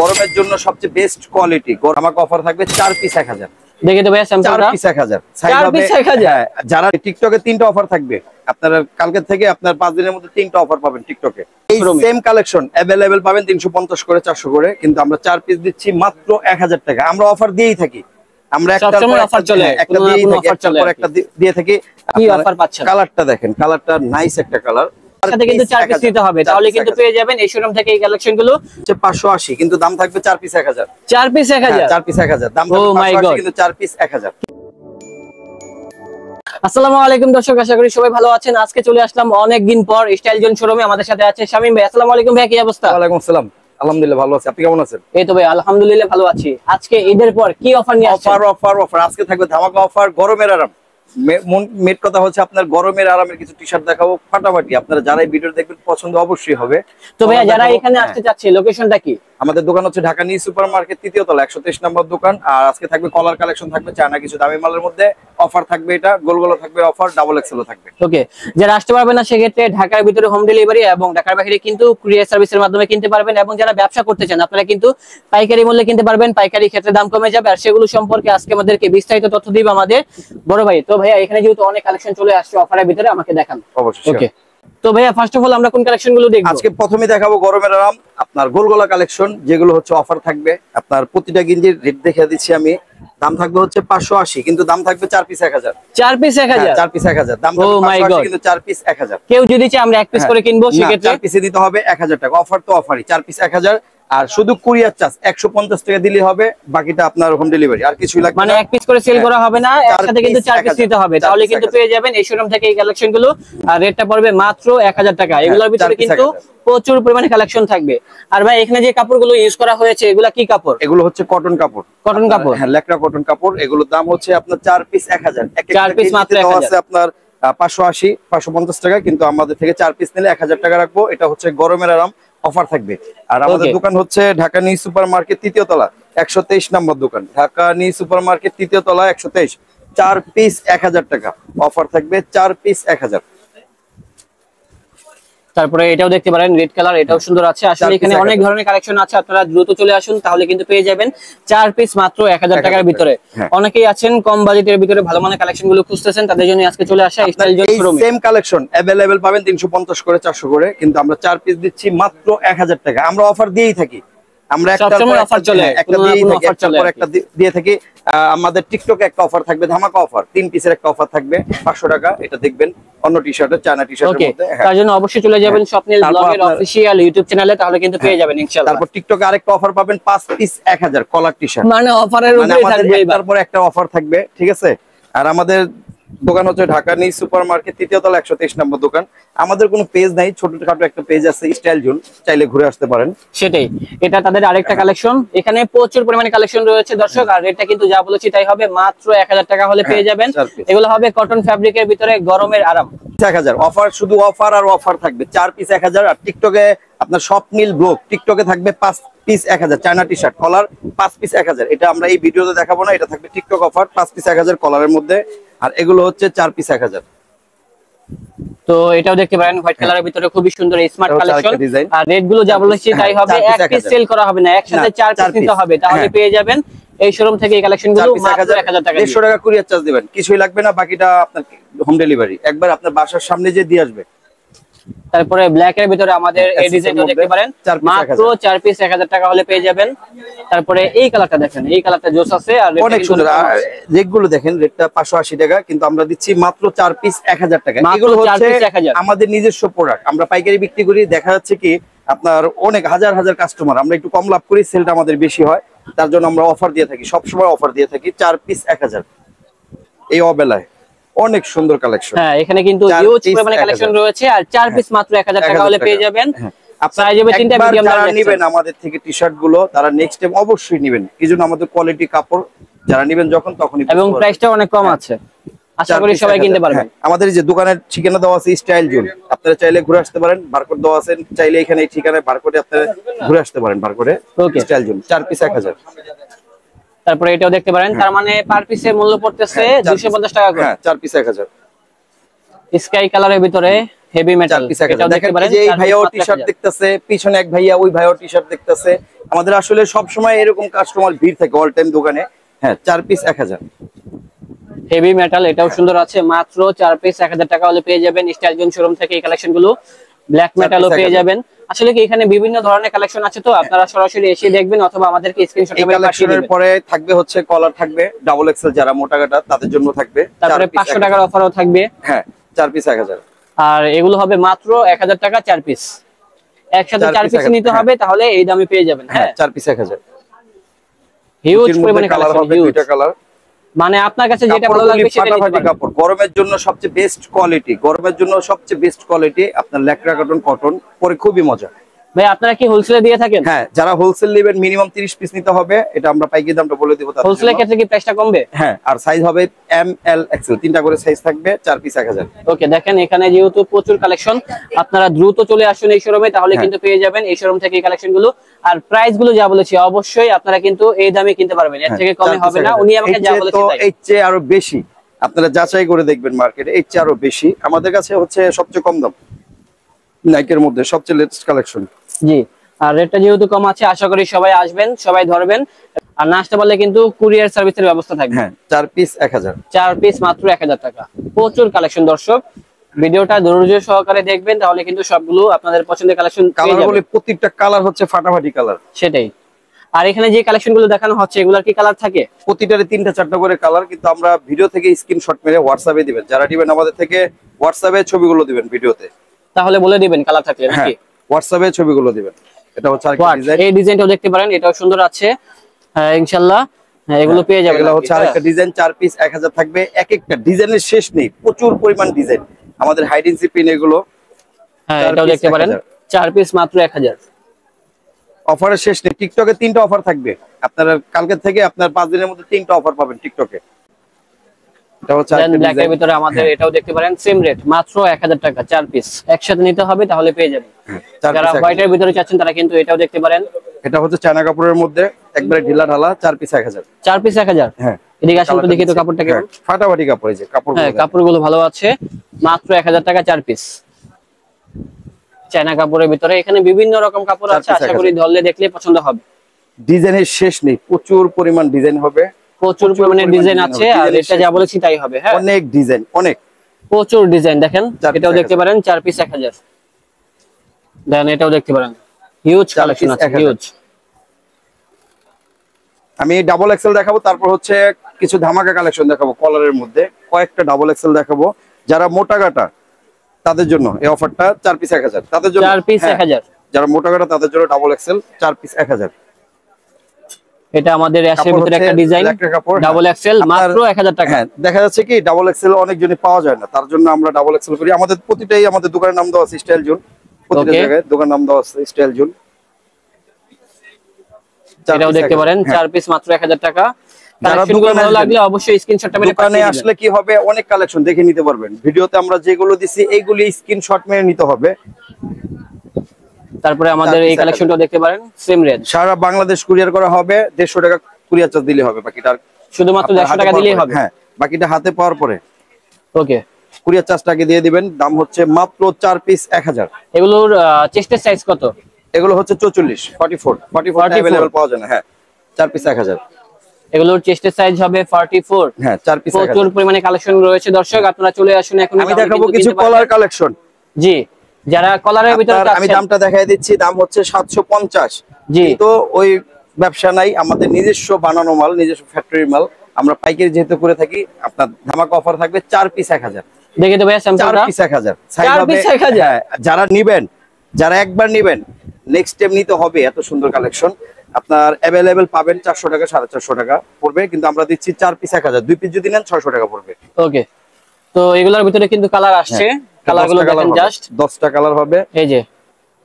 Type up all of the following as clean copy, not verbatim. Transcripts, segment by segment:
গরমের জন্য সবচেয়ে বেস্ট কোয়ালিটি আমাকে অফার থাকবে 4 পিস 1000। দেখে দেব 4 পিস 1000 যারা টিকটকে 3টা অফার থাকবে আপনারা কালকে থেকে আপনার 5 দিনের মধ্যে 3টা অফার পাবেন টিকটকে। এই সেম কালেকশন अवेलेबल পাবেন 350 করে 400 করে, কিন্তু আমরা 4 পিস দিচ্ছি মাত্র 1000 টাকা। আমরা অফার দিয়েই থাকি, আমরা একটা অফার চলে একটা দিয়েই থাকি, একটার পর একটা দিয়ে থাকি। কি অফার পাচ্ছেন? কালারটা দেখেন, কালারটা নাইস একটা কালার। সাথে কিন্তু 4 পিস নিতে হবে, তাহলে কিন্তু পেয়ে যাবেন এই শোরুম থেকে এই কালেকশন গুলো 580, কিন্তু দাম থাকবে 4 পিস 1000। 4 পিস 1000, 4 পিস 1000 দাম থাকবে 580, কিন্তু 4 পিস 1000। আসসালামু আলাইকুম দর্শক, আশা করি সবাই ভালো আছেন। আজকে চলে আসলাম অনেক দিন পর স্টাইল জোন শোরুমে। আমাদের সাথে আছে শামীম ভাই। আসসালামু আলাইকুম ভাই, কি অবস্থা? ওয়ালাইকুম আসসালাম, আলহামদুলিল্লাহ ভালো আছি, আপনি কেমন আছেন? এই তো ভাই আলহামদুলিল্লাহ ভালো আছি। আজকে ঈদের পর কি অফার নিয়ে আসছেন? অফার আজকে থাকবে ধামাকা অফার, গরমের আরাম। মেট কথা হচ্ছে আপনার গরমের আরামের কিছু টি-শার্ট দেখাবো ফাটাফাটি। আপনারা যারা এই ভিডিও দেখবেন পছন্দ অবশ্যই হবে। তো ভাই যারা এখানে আসতে চাচ্ছে লোকেশনটা কি? আমাদের দোকান হচ্ছে ঢাকা নিউ সুপার মার্কেট 3য় তলা 123 নম্বর দোকান। আর আজকে থাকবে কলার কালেকশন থাকবে, চায়না কিছু দামি মালের মধ্যে অফার থাকবে। এটা গোলগোলা থাকবে অফার, ডাবল এক্সেলও থাকবে। ওকে, যারা আসতে পারবেন না সেক্ষেত্রে ঢাকার ভিতরে হোম ডেলিভারি এবং ঢাকার বাইরে কিন্তু কুরিয়ার সার্ভিসের মাধ্যমে কিনতে পারবেন। এবং যারা ব্যবসা করতে চান আপনারা কিন্তু পাইকারি মূল্যে কিনতে পারবেন, পাইকারি ক্ষেত্রে দাম কমে যাবে। আর সেগুলো সম্পর্কে আজকে আমাদেরকে বিস্তারিত তথ্য দিবে আমাদের বড় ভাই। তো ভাইয়া এখানে যেহেতু অনেক কালেকশন চলে আসছে অফারের ভিতরে, আমাকে দেখান। অবশ্যই। ওকে, তো ভাইয়া ফার্স্ট অফ অল আমরা কোন কালেকশন গুলো দেখব? আজকে প্রথমে দেখাবো গরমের আরাম, আপনার গোলগোলা কালেকশন, যেগুলো হচ্ছে অফার থাকবে। আপনার প্রতিটা গেঞ্জির রেট দেখে দিচ্ছি আমি। দাম থাকবে হচ্ছে 580, কিন্তু দাম থাকবে 4 পিস 1000। 4 পিস 1000? 4 পিস 1000 দাম থাকবে 580, কিন্তু 4 পিস 1000। কেউ যদি চায় আমরা এক পিস করে কিনবো সেক্ষেত্রে 4 পিসে দিতে হবে 1000 টাকা। অফার তো অফারই, 4 পিস 1000। আর শুধু কুরিয়ার চার্জ 150 টাকা দিলে হবে, বাকিটা আপনার হোম ডেলিভারি, আর কিছুই লাগবে না। মানে এক পিস করে সেল করা হবে না, একসাথে কিন্তু 4 পিস নিতে হবে, তাহলে কিন্তু পেয়ে যাবেন এই শোরুম থেকে এই কালেকশন গুলো। আর রেটটা পড়বে মাত্র 1000 টাকা। এগুলোর ভিতরে কিন্তু প্রচুর পরিমাণে কালেকশন থাকবে। আর ভাই এখানে যে কাপড়গুলো ইউজ করা হয়েছে এগুলা কি কাপড়? এগুলো হচ্ছে কটন কাপড়। কটন কাপড়? হ্যাঁ, লেকড়া কটন কাপড়। এগুলোর দাম হচ্ছে আপনার 4 পিস 1000। 4 পিস মাত্র 1000 আছে আপনার 580 550 টাকা, কিন্তু আমাদের থেকে 4 পিস নিলে 1000 টাকা রাখবো। এটা হচ্ছে গরমের আরাম অফার থাকবে। আর আমাদের দোকান হচ্ছে ঢাকা নিউ সুপার মার্কেট 3য় তলা 123 নম্বর দোকান। ঢাকা নিউ সুপার মার্কেট 3য় তলা 123। 4 পিস 1000 টাকা অফার থাকবে, 4 পিস 1000। তারপরে এটাও দেখতে পারেন রেড কালার, এটাও সুন্দর আছে। আসলে এখানে অনেক ধরনের কালেকশন আছে, আপনারা দ্রুত চলে আসুন, তাহলে কিন্তু পেয়ে যাবেন 4 পিস মাত্র 1000 টাকার ভিতরে। অনেকেই আছেন কম বাজেটের ভিতরে ভালো মানের কালেকশন গুলো খুঁজতেছেন, তাদের জন্য আজকে চলে আসা স্টাইল জোন শোরুমে। সেম কালেকশন अवेलेबल পাবেন 350 করে 400 করে, কিন্তু আমরা 4 পিস দিচ্ছি মাত্র 1000 টাকা। আমরা অফার দিয়েই থাকি, আমরা একটা অফার চলে একটা দিয়েই থাকি, একটার পর একটা দিয়ে থাকি। আমাদের টিকটকে একটা অফার থাকবে, ধামাকা অফার, 3 পিসের একটা অফার থাকবে 500 টাকা। এটা দেখবেন অন্য টি-শার্টে, চায়না টি-শার্টের মধ্যে। তার জন্য অবশ্যই চলে যাবেন স্বপ্নিল ব্লগের অফিশিয়াল ইউটিউব চ্যানেলে, তাহলে কিন্তু পেয়ে যাবেন ইনশাআল্লাহ। তারপর টিকটকে আরেকটা অফার পাবেন 5 পিস 1000 কলার টি-শার্ট। মানে অফারের উপরে থাকবে, তারপর একটা অফার থাকবে, ঠিক আছে? আর আমাদের দোকান হচ্ছে ঢাকা নিউ সুপার মার্কেট 3য় তলা 123 নম্বর দোকান। আমাদের কোনো পেজ নাই, ছোটখাটো একটা পেজ আছে স্টাইল জোন, চাইলে ঘুরে আসতে পারেন। সেটাই, এটা তাদের আরেকটা কালেকশন। এখানে প্রচুর পরিমাণে কালেকশন রয়েছে দর্শক। আর রেটটা কিন্তু যা বলেছি তাই হবে, মাত্র 1000 টাকা হলে পেয়ে যাবেন। এগুলো হবে কটন ফ্যাব্রিকের ভিতরে, গরমের আরাম। 1000 অফার, শুধু অফার আর অফার থাকবে। 4 পিস 1000। আর টিকটকে আপনার স্বপ্নিল ব্লগ টিকটকে থাকবে 5 পিস 1000 চায়না টি-শার্ট কলার 5 পিস 1000। এটা আমরা এই ভিডিওতে দেখাবো না, এটা থাকবে টিকটক অফার 5 পিস 1000 কলারের মধ্যে। আর এগুলো হচ্ছে 4 পিস 1000। তো এটাও দেখতে পারেন হোয়াইট কালারের ভিতরে, খুবই সুন্দর স্মার্ট কালেকশন। আর রেট গুলো যা বলেছি তাই হবে, এক পিস সেল করা হবে না, একসাথে 4 পিস নিতে হবে, তাহলে পেয়ে যাবেন এই শোরুম থেকে এই কালেকশন গুলো মাত্র 1000 টাকা। 150 টাকা কুরিয়ার চার্জ দিবেন, কিছুই লাগবে না, বাকিটা আপনার হোম ডেলিভারি, একবার আপনার বাসার সামনে যে দিয়ে আসবে। তারপরে ব্ল্যাক এর ভিতরে আমাদের এই ডিজাইনটা দেখতে পারেন, মাত্র 4 পিস 1000 টাকা হলে পেয়ে যাবেন। তারপরে এই কালারটা দেখেন, এই কালারটা জোস আছে আর অনেক সুন্দর। রেটগুলো দেখেন, রেটটা 580 টাকা, কিন্তু আমরা দিচ্ছি মাত্র 4 পিস 1000 টাকা। এগুলো হচ্ছে আমাদের নিজস্ব প্রোডাক্ট, আমরা পাইকারি বিক্রি করি। দেখা যাচ্ছে কি আপনার অনেক হাজার হাজার কাস্টমার, আমরা একটু কম লাভ করি, সেলটা আমাদের বেশি হয়, তার জন্য আমরা অফার দিয়ে থাকি, সবসময় অফার দিয়ে থাকি। 4 পিস 1000 এই অবেলায় অনেক সুন্দর কালেকশন। হ্যাঁ, এখানে কিন্তু হিউজ পরিমাণে কালেকশন রয়েছে। আর 4 পিস মাত্র 1000 টাকা হলে পেয়ে যাবেন। সাইজ হবে তিনটা, মিডিয়াম যারা নেবেন আমাদের থেকে টি-শার্ট গুলো, তারা নেক্সট টাইম অবশ্যই নেবেন। এইজন্য আমাদের কোয়ালিটি কাপড় যারা নেবেন যখন তখনই, এবং প্রাইসটা অনেক কম আছে, আশা করি সবাই কিনতে পারবেন। আমাদের এই যে দোকানের ঠিকানা দেওয়া আছে স্টাইল জোন, আপনারা চাইলে ঘুরে আসতে পারেন। বারকোড দেওয়া আছে, চাইলে এখানে এই ঠিকানায় বারকোডে আপনারা ঘুরে আসতে পারেন। বারকোডে স্টাইল জোন 4 পিস 1000। তারপরে এটাও দেখতে পারেন, তার মানে পার পিসে মূল্য পড়তেছে 250 টাকা করে। 4 পিস 1000। স্কাই কালারের ভিতরে হেভি মেটাল, 4 পিস 1000। দেখেন এই যে এই ভাইয়াও টি-শার্ট দেখতেছে, পিছনে এক ভাইয়া ওই ভাইয়াও টি-শার্ট দেখতেছে। আমাদের আসলে সব সময় এরকম কাস্টমার ভিড় থাকে অল টাইম দোকানে। হ্যাঁ 4 পিস 1000। হেভি মেটাল, এটাও সুন্দর আছে, মাত্র 4 পিস 1000 টাকা হলে পেয়ে যাবেন স্টাইল জোন শোরুম থেকে এই কালেকশন গুলো। ব্ল্যাক মেটালও পেয়ে যাবেন। আসলে কি এখানে বিভিন্ন ধরনের কালেকশন আছে, তো আপনারা সরাসরি এসে দেখবেন অথবা আমাদেরকে স্ক্রিনশট করে পাঠিয়ে দিবেন। পরে থাকবে হচ্ছে কলার থাকবে ডাবল এক্সেল, যারা মোটা কাটা তাদের জন্য থাকবে। তারপরে 500 টাকার অফারও থাকবে। হ্যাঁ 4 পিস 1000। আর এগুলো হবে মাত্র 1000 টাকা 4 পিস। একসাথে 4 পিস নিতে হবে, তাহলে এই দামে পেয়ে যাবেন। হ্যাঁ 4 পিস 1000। হিউজ পরিমাণে কালার হবে, দুইটা কালার। মানে আপনার কাছে যেটা ভালো লাগবে সেটা নিতে পারেন। কাপড় গরমের জন্য সবচেয়ে বেস্ট কোয়ালিটি, গরমের জন্য সবচেয়ে বেস্ট কোয়ালিটি আপনার ল্যাকড়া কটন পরে খুবই মজা। ভাই আপনারা কি হোলসেলে দিয়ে থাকেন? হ্যাঁ, যারা হোলসেল নেবেন মিনিমাম 30 পিস নিতে হবে, এটা আমরা পাইকারি দামটা বলে দেব। হোলসেলের ক্ষেত্রে কি প্রাইসটা কমবে? হ্যাঁ, আর সাইজ হবে এম এল এক্সেল, তিনটা করে সাইজ থাকবে, 4 পিস 1000। ওকে, দেখেন এখানে যেহেতু প্রচুর কালেকশন, আপনারা দ্রুত চলে আসুন এই শোরুমে, তাহলে কিন্তু পেয়ে যাবেন এই শোরুম থেকে এই কালেকশন গুলো। আর প্রাইস গুলো যা বলেছি অবশ্যই আপনারা কিন্তু এই দামে কিনতে পারবেন, এর থেকে কমে হবে না। উনি আমাকে যা বলেছে তাই, এর চেয়ে আরো বেশি আপনারা যাচাই করে দেখবেন মার্কেটে, এর চেয়ে আরো বেশি। আমাদের কাছে হচ্ছে সবচেয়ে কম দাম নাইকের মধ্যে সবচেয়ে লেটেস্ট কালেকশন। জি, আর রেটটা যেহেতু কম আছে, আশা করি সবাই আসবেন, সবাই ধরবেন। আর না আসতে পারলে কিন্তু কুরিয়ার সার্ভিসের ব্যবস্থা থাকবে। হ্যাঁ 4 পিস 1000। 4 পিস মাত্র 1000 টাকা। প্রচুর কালেকশন দর্শক, ভিডিওটা ধৈর্য সহকারে দেখবেন, তাহলে কিন্তু সবগুলো আপনাদের পছন্দের কালেকশন পেয়ে যাবেন। কালার প্রত্যেকটা কালার হচ্ছে ফাটাফাটি কালার। সেটাই। আর এখানে যে কালেকশন গুলো দেখানো হচ্ছে, এগুলার কি কালার থাকে? প্রতিটারে 3টা 4টা করে কালার, কিন্তু আমরা ভিডিও থেকে স্ক্রিনশট মেরে হোয়াটসঅ্যাপে দিবেন। যারা দিবেন আমাদের থেকে হোয়াটসঅ্যাপে ছবিগুলো দিবেন ভিডিওতে, তাহলে বলে দিবেন কালার থাকলে নাকি? হোয়াটসঅ্যাপে ছবিগুলো দিবেন। এটা হচ্ছে আরেকটা ডিজাইন, এই ডিজাইনটাও দেখতে পারেন, এটাও সুন্দর আছে। হ্যাঁ ইনশাআল্লাহ এগুলো পেয়ে যাবেন। এগুলো হচ্ছে আরেকটা ডিজাইন, 4 পিস 1000 থাকবে। এক একটা ডিজাইনের শেষ নেই, প্রচুর পরিমাণ ডিজাইন আমাদের হাইড এন্ড সিপ পিন এগুলো। হ্যাঁ এটাও দেখতে পারেন, 4 পিস মাত্র 1000। অফারের শেষ নেই। টিকটকে 3টা অফার থাকবে আপনারা, কালকে থেকে আপনার 5 দিনের মধ্যে 3টা অফার পাবেন টিকটকে। এটা হচ্ছে আরেকটা ডিজাইন, ব্ল্যাকের ভিতরে আমাদের এটাও দেখতে পারেন, সেম রেট মাত্র 1000 টাকা 4 পিস। একসাথে নিতে হবে, তাহলে পেয়ে যাবেন। যারা হোয়াইটের ভিতরে চাচ্ছেন তারা কিন্তু এটাও দেখতে পারেন। এটা হচ্ছে চায়না কাপড়ের মধ্যে একবারে ঢিলা ঢালা, 4 পিস 1000। 4 পিস 1000। হ্যাঁ, এদিকে আসুন তো দেখি তো কাপড়টা কেমন। ফাটাফাটি কাপড়, এই যে কাপড়। হ্যাঁ কাপড়গুলো ভালো আছে, মাত্র 1000 টাকা 4 পিস। চায়না কাপড়ের ভিতরে এখানে বিভিন্ন রকম কাপড় আছে, আশা করি ধরলে দেখলে পছন্দ হবে। ডিজাইনের শেষ নেই, প্রচুর পরিমাণ ডিজাইন হবে, প্রচুর পরিমাণে ডিজাইন আছে। আর এটা যা বলেছি তাই হবে। হ্যাঁ অনেক ডিজাইন, অনেক প্রচুর ডিজাইন। দেখেন এটাও দেখতে পারেন, 4 পিস 1000। দেন এটাও দেখতে পারেন, হিউজ কালেকশন আছে, হিউজ। আমি ডাবল এক্সেল দেখাবো, তারপর হচ্ছে কিছু ধামাকা কালেকশন দেখাবো। কলারের মধ্যে কয়েকটা ডাবল এক্সেল দেখাবো। যারা মোটা কাটা তাদের জন্য এই অফারটা, 4 পিস 1000 তাদের জন্য। 4 পিস 1000। যারা মোটা কাটা তাদের জন্য ডাবল এক্সেল, 4 পিস 1000। এটা আমাদের অ্যাশের ভিতরে একটা ডিজাইন, ডাবল এক্সেল, মাত্র 1000 টাকা। হ্যাঁ, দেখা যাচ্ছে কি ডাবল এক্সেল অনেকজনই পাওয়া যায় না, তার জন্য আমরা ডাবল এক্সেল করি। আমাদের প্রতিটাই, আমাদের দোকানের নাম দেওয়া আছে স্টাইল জোন, প্রতিটা জায়গায় দোকান নাম দেওয়া আছে স্টাইল জোন। এটাও দেখতে পারেন, 4 পিস মাত্র 1000 টাকা। কালেকশনগুলো ভালো লাগলে অবশ্যই স্ক্রিনশটটা মেরে দোকানে আসলে কি হবে, অনেক কালেকশন দেখে নিতে পারবেন। ভিডিওতে আমরা যেগুলো দিছি এইগুলি স্ক্রিনশট মেরে নিতে হবে। তারপরে আমাদের এই কালেকশনটাও দেখতে পারেন, সেম রেট। সারা বাংলাদেশ কুরিয়ার করা হবে, 150 টাকা কুরিয়ার চার্জ দিলে হবে, বাকিটা শুধুমাত্র 150 টাকা দিলেই হবে। হ্যাঁ, বাকিটা হাতে পাওয়ার পরে ওকে, কুরিয়ার চার্জটাকে দিয়ে দিবেন। দাম হচ্ছে মাত্র 4 পিস 1000। এগুলোর চেস্টের সাইজ কত? এগুলো হচ্ছে 44 44 अवेलेबल পাওয়া যায় না। হ্যাঁ, 4 পিস 1000। এগুলোর চেস্টের সাইজ হবে 44। হ্যাঁ, 4 পিস 1000। প্রচুর পরিমাণে কালেকশন রয়েছে দর্শক, আপনারা চলে আসুন এখন। আমি দেখাবো কিছু কলার কালেকশন। জি, যারা কলারের ভিতরে আমি দামটা দেখাই দিচ্ছি, দাম হচ্ছে 750। জি, তো ওই ব্যবসা নাই, আমাদের নিজস্ব বানানো মাল, নিজস্ব ফ্যাক্টরির মাল। আমরা পাইকারি যেহেতু করে থাকি, আপনার ধামাকা অফার থাকবে 4 পিস 1000। দেখে তো ভাইয়া স্যাম্পলটা, 4 পিস 1000 সাইজ 4 হবে। পিস 1000। যারা নেবেন, যারা একবার নেবেন নেক্সট টাইম নিতে হবে, এত সুন্দর কালেকশন আপনার अवेलेबल পাবেন। 400 টাকা 450 টাকা পড়বে, কিন্তু আমরা দিচ্ছি 4 পিস 1000। 2 পিস যদি নেন 600 টাকা পড়বে। ওকে, তো এগুলোর ভিতরে কিন্তু কালার আসছে, কালারগুলো দেখেন জাস্ট 10টা কালার হবে। এই যে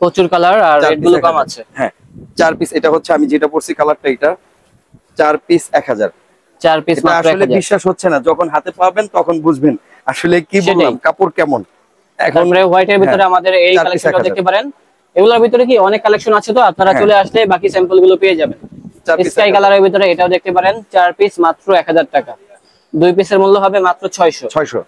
প্রচুর কালার, আর রেটগুলো কম আছে। হ্যাঁ, 4 পিস। এটা হচ্ছে আমি যেটা পড়ছি কালারটা, এটা 4 পিস 1000। 4 পিস মাত্র 1000। আসলে বিশ্বাস হচ্ছে না, যখন হাতে পাবেন তখন বুঝবেন আসলে কি বললাম, কাপড় কেমন। এখন হোয়াইটের ভিতরে আমাদের এই কালেকশনটা দেখতে পারেন। এগুলোর ভিতরে কি অনেক কালেকশন আছে, তো আপনারা চলে আসলে বাকি স্যাম্পল গুলো পেয়ে যাবেন। স্কাই কালারের ভিতরে এটাও দেখতে পারেন, 4 পিস মাত্র 1000 টাকা। 2 পিসের মূল্য হবে মাত্র 600।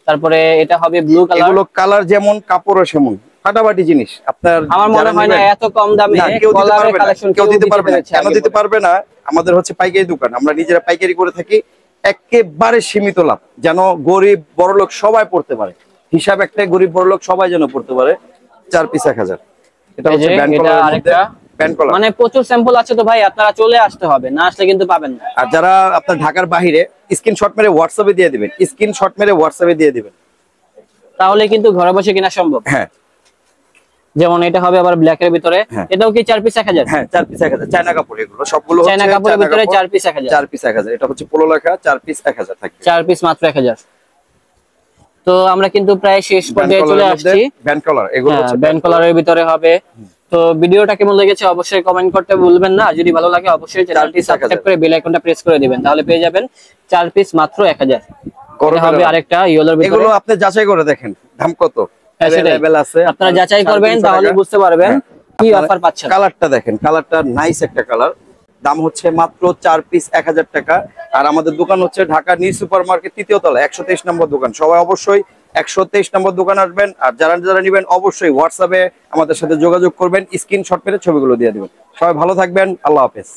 তারপরে এটা হবে ব্লু কালার। এগুলো কালার যেমন কাপড়ও সেমন, ফাটাফাটি জিনিস। আপনার আমার মনে হয় না এত কম দামে কলারের কালেকশন কেউ দিতে পারবে না। কেন দিতে পারবে না? আমাদের হচ্ছে পাইকারি দোকান, আমরা নিজেরা পাইকারি করে থাকি, একেবারে সীমিত লাভ, যেন গরিব বড়লোক সবাই পড়তে পারে। হিসাব একটাই, গরিব বড়লোক সবাই যেন পড়তে পারে। 4 পিস 1000। এটা হচ্ছে ব্যান্ড কলার, আরেকটা ব্যান্ড কলার। মানে প্রচুর স্যাম্পল আছে তো ভাই, আপনারা চলে আসতে হবে, না আসলে কিন্তু পাবেন না। আর যারা আপনার ঢাকার বাইরে, স্ক্রিনশট মেরে হোয়াটসঅ্যাপে দিয়ে দিবেন, স্ক্রিনশট মেরে হোয়াটসঅ্যাপে দিয়ে দিবেন, তাহলে কিন্তু ঘরে বসে কিনা সম্ভব। হ্যাঁ। যেমন এটা হবে আবার ব্ল্যাক এর ভিতরে, এটাও কি 4 পিস 1000? হ্যাঁ 4 পিস 1000। চায়না কাপড় এগুলো সবগুলো, চায়না কাপড়ের ভিতরে 4 পিস 1000। 4 পিস 1000। এটা হচ্ছে পোলো লেখা, 4 পিস 1000 থাকবে। 4 পিস মাত্র 1000। তো আমরা কিন্তু প্রায় শেষ পর্যায়ে চলে আসছি। ব্যান্ড কলার, এগুলো হচ্ছে ব্যান্ড কলারের ভিতরে হবে। তো ভিডিওটা কেমন লেগেছে অবশ্যই কমেন্ট করতে ভুলবেন না। যদি ভালো লাগে অবশ্যই চ্যানেলটি সাবস্ক্রাইব করে বেল আইকনটা প্রেস করে দিবেন, তাহলে পেয়ে যাবেন 4 পিস মাত্র 1000। এটা হবে আরেকটা ইয়েলোর ভিতরে। এগুলো আপনি যাচাই করে দেখেন দাম কত अवेलेबल আছে, আপনারা যাচাই করবেন, তাহলে বুঝতে পারবেন কি অফার পাচ্ছেন। কালারটা দেখেন, কালারটা নাইস একটা কালার। দাম হচ্ছে মাত্র 4 পিস 1000 টাকা। আর আমাদের দোকান হচ্ছে ঢাকা নিউ সুপার মার্কেট 3য় তলা 123 নম্বর দোকান। সবাই অবশ্যই 123 নম্বর দোকান আসবেন। আর যারা যারা নেবেন অবশ্যই হোয়াটসঅ্যাপে আমাদের সাথে যোগাযোগ করবেন, স্ক্রিনশট মেরে ছবিগুলো দিয়ে দিবেন। সবাই ভালো থাকবেন, আল্লাহ হাফেজ।